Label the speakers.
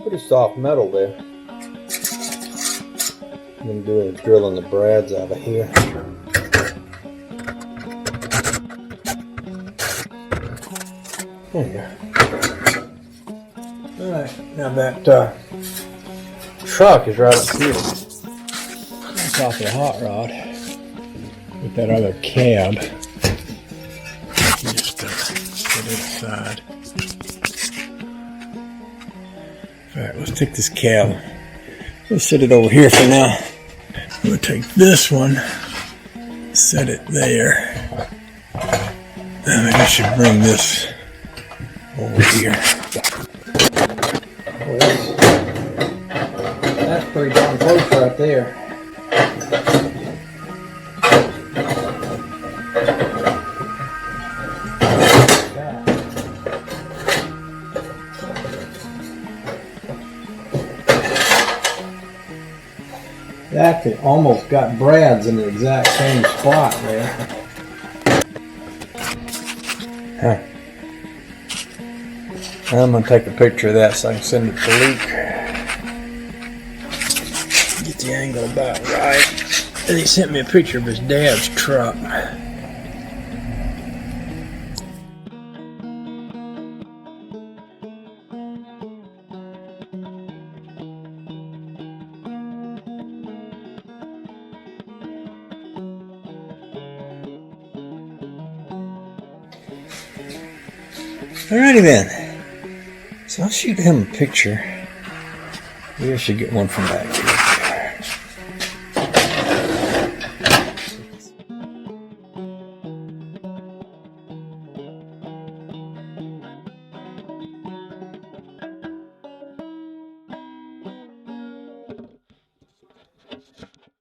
Speaker 1: Pretty soft metal there. I'm going to do is drilling the brads out of here. There you go. Alright, now that truck is right up here on top of the hot rod with that other cab. Just set it aside. Alright, let's take this cab. We'll set it over here for now. We'll take this one, set it there. And maybe I should bring this over here. Well, that's pretty darn close right there. Actually almost got brads in the exact same spot there. Huh. I'm going to take a picture of that so I can send it to Luke. Get the angle about right. And he sent me a picture of his dad's truck. Alrighty then. So I'll shoot him a picture. Maybe I should get one from back here.